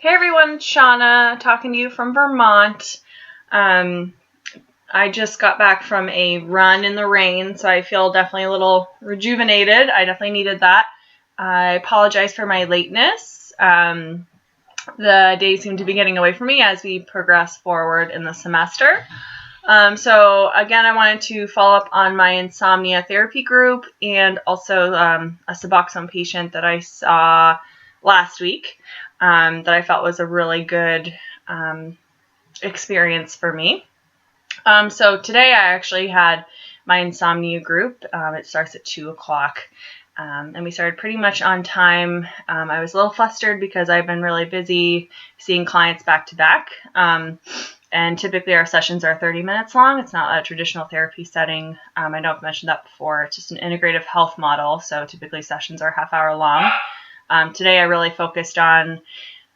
Hey everyone, it's Shauna talking to you from Vermont. I just got back from a run in the rain, so I feel definitely a little rejuvenated. I definitely needed that. I apologize for my lateness. The days seem to be getting away from me as we progress forward in the semester. So again, I wanted to follow up on my insomnia therapy group and also a Suboxone patient that I saw last week that I felt was a really good experience for me. So today I actually had my insomnia group. It starts at 2 o'clock. And we started pretty much on time. I was a little flustered because I've been really busy seeing clients back to back. And typically our sessions are 30 minutes long. It's not a traditional therapy setting. I know I've mentioned that before. It's just an integrative health model. So typically sessions are half hour long. Today I really focused on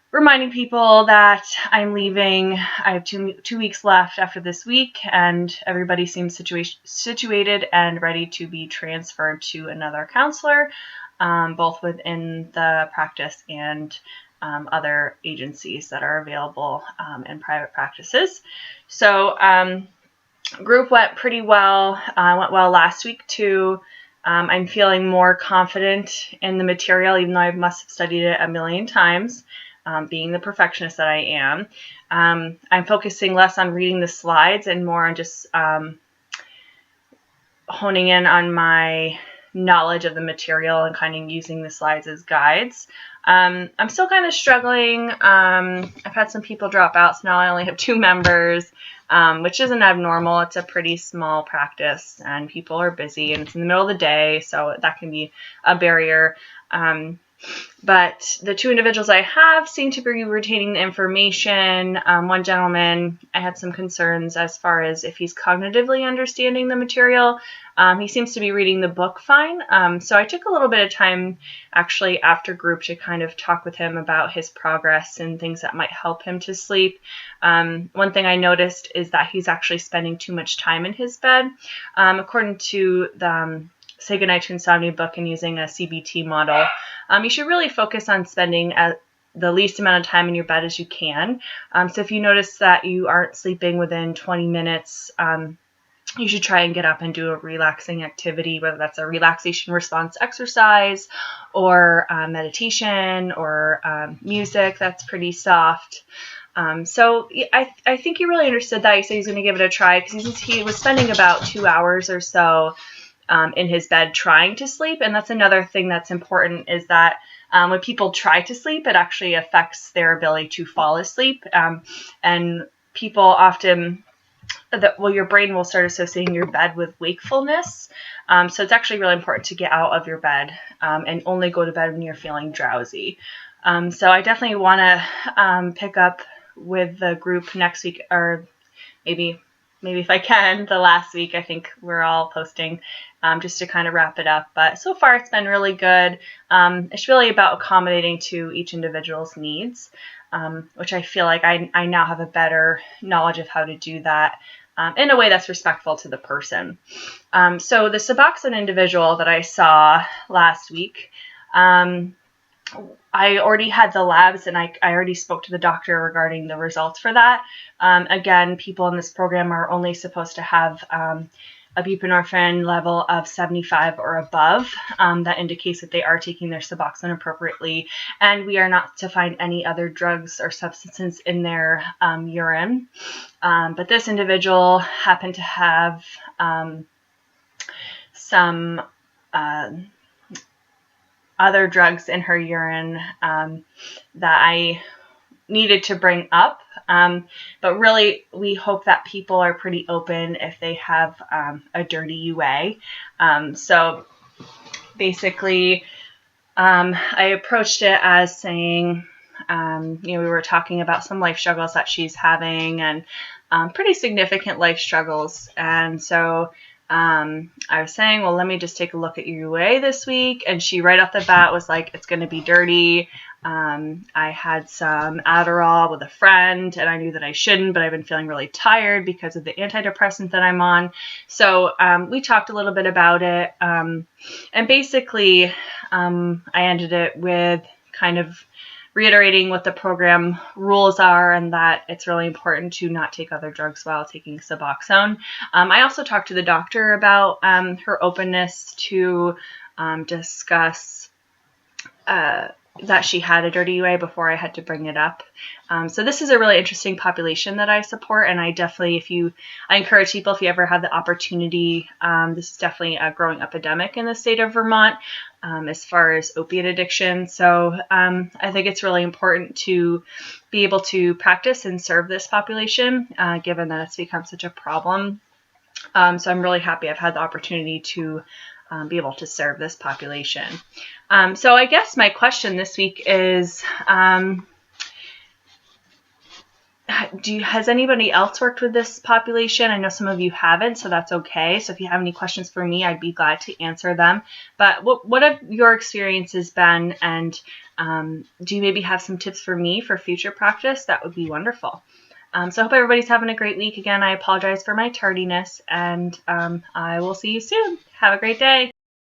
reminding people that I'm leaving. I have two weeks left after this week, and everybody seems situated and ready to be transferred to another counselor, both within the practice and other agencies that are available in private practices. So group went pretty well. Went well last week too. I'm feeling more confident in the material, even though I must have studied it a million times. Being the perfectionist that I am. I'm focusing less on reading the slides and more on just honing in on my knowledge of the material and kind of using the slides as guides. I'm still kind of struggling. I've had some people drop out, so now I only have 2 members, which isn't abnormal. It's a pretty small practice, and people are busy, and it's in the middle of the day, so that can be a barrier. But the 2 individuals I have seem to be retaining the information. One gentleman, I had some concerns as far as if he's cognitively understanding the material. He seems to be reading the book fine. So I took a little bit of time actually after group to kind of talk with him about his progress and things that might help him to sleep. One thing I noticed is that he's actually spending too much time in his bed. According to the Say Goodnight to Insomnia book and using a CBT model, you should really focus on spending the least amount of time in your bed as you can. So if you notice that you aren't sleeping within 20 minutes, you should try and get up and do a relaxing activity, whether that's a relaxation response exercise or meditation or music that's pretty soft. So I think he really understood that. He said he's going to give it a try because he was spending about 2 hours or so in his bed trying to sleep. And that's another thing that's important is that when people try to sleep, it actually affects their ability to fall asleep. And people often, your brain will start associating your bed with wakefulness. So it's actually really important to get out of your bed and only go to bed when you're feeling drowsy. So I definitely want to pick up with the group next week, or maybe if I can, the last week. I think we're all posting just to kind of wrap it up. But so far it's been really good. It's really about accommodating to each individual's needs, which I feel like I now have a better knowledge of how to do that in a way that's respectful to the person. So the Suboxone individual that I saw last week, I already had the labs, and I already spoke to the doctor regarding the results for that. Again, people in this program are only supposed to have a buprenorphine level of 75 or above. That indicates that they are taking their Suboxone appropriately, and we are not to find any other drugs or substances in their urine. But this individual happened to have some other drugs in her urine that I needed to bring up. But really, we hope that people are pretty open if they have a dirty UA. So basically, I approached it as saying, we were talking about some life struggles that she's having, and pretty significant life struggles. And so I was saying, well, let me just take a look at your UA this week. And she right off the bat was like, it's going to be dirty. I had some Adderall with a friend, and I knew that I shouldn't, but I've been feeling really tired because of the antidepressant that I'm on. So we talked a little bit about it. And basically, I ended it with kind of reiterating what the program rules are and that it's really important to not take other drugs while taking Suboxone. I also talked to the doctor about her openness to discuss that she had a dirty UA before I had to bring it up. So this is a really interesting population that I support, and I definitely, I encourage people, if you ever have the opportunity, this is definitely a growing epidemic in the state of Vermont as far as opiate addiction. So I think it's really important to be able to practice and serve this population, given that it's become such a problem. So I'm really happy I've had the opportunity to be able to serve this population. So I guess my question this week is, has anybody else worked with this population? I know some of you haven't, so that's okay. So if you have any questions for me, I'd be glad to answer them. But what have your experiences been? And do you maybe have some tips for me for future practice? That would be wonderful. So I hope everybody's having a great week. Again, I apologize for my tardiness, and I will see you soon. Have a great day.